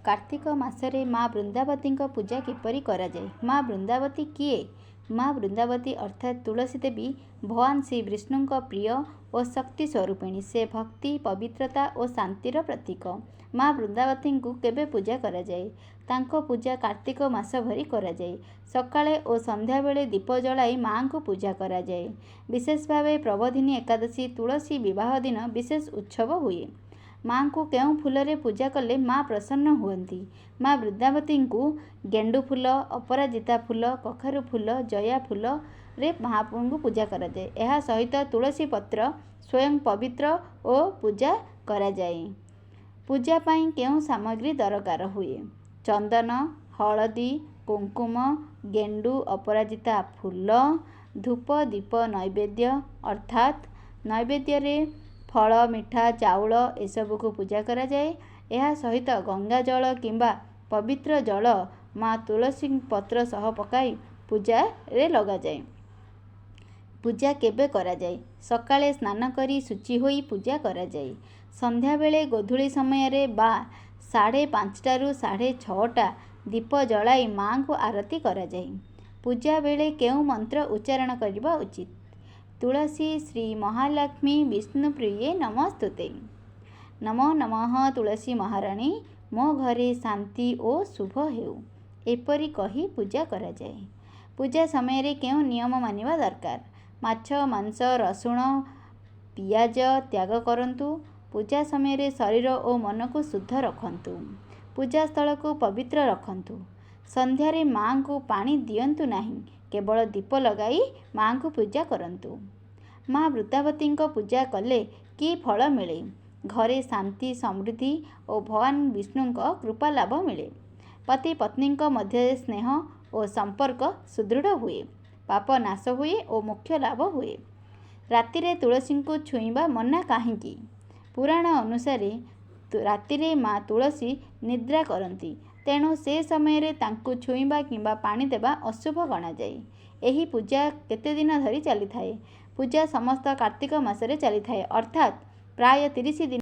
कार्तिक मासरे माँ वृंदावती पूजा किपरि कराଯାए। माँ वृंदावती किए? माँ वृंदावती अर्थात तुलसी देवी भगवान श्री विष्णु प्रिय और शक्ति स्वरूपिणी। से भक्ति, पवित्रता और शांतिर प्रतीक। माँ वृंदावती को केबे पूजा कराଯାए? तांको पूजा कार्तिक मास भरी कराଯାए। सकाळे और संध्या बेले दीप जलाई माँ को पूजा कराଯାए। विशेष भावे प्रबोधिनी एकादशी, तुलसी विवाह दिन विशेष उत्सव हुए। माँ को केउं फूलरे पूजा कले माँ प्रसन्न हुअंती? माँ वृंदावती को गेंडु फूल, अपराजिता फूल, कखारु फूल, जया फूल रे महाप्रभु को पूजा कराଯାए। यह सहित तुलसी पत्र स्वयं पवित्र और पूजा कराଯାए। पूजा पाई केउं सामग्री दरकार हुए? चंदन, हलदी, कुंकुम, गेंडु, अपराजिता फूल, धूप, दीप, नैवेद्य अर्थात नैवेद्य रे फल, मिठा, चाउल एसबू को पूजा कराଯାए। यह सहित गंगा जल किंबा पवित्र जल माँ तुलसी पत्र सह पकाई पूजा रे लगाजाए। पूजा केबे कराजाए? सकाळे स्नान करी शुचि होई पूजा कराजाए। संध्या बेले गोधूली समय रे बा 5:30 रु 6:30 दीप जलाई माँ को आरती कराजाए। पूजा बेले केउं मंत्र उच्चारण करबा उचित? तुलसी श्री महालक्ष्मी विष्णुप्रिये नमस्तुते। नमो नमः तुलसी महाराणी, मो घरे शांति और शुभ हेउ। एपरि कही पूजा कराजाए। पूजा समय रे केउं नियम मानिबा दरकार? माछ, मांस, रसुण, पियाज त्याग करंतु। पूजा समय रे शरीर और मन को शुद्ध रखंतु। पूजा स्थल को पवित्र रखंतु। संध्या रे माँ को पानी दियंतु नहीं, केवल दीप लगाई माँ को पूजा करंतु। माँ वृंदावती पूजा कले कि फल मिले? घरे शांति, समृद्धि और भगवान विष्णु कृपा लाभ मिले। पति पत्नी मध्य स्नेह और संपर्क सुदृढ़ हुए। पाप नाश हुए और मोक्ष लाभ हुए। राति रे तुलसी को छुईबा मना काहींकी? पुराण अनुसारे राति माँ तुलसी निद्रा करती, तेणु से समय रे तांकु छुईबा किंबा पानी देबा अशुभ गणा जाए। एही पूजा केते दिन धरी चली थाए? पूजा समस्त कार्तिक मासरे चली थाए, अर्थात प्राय 30 दिन।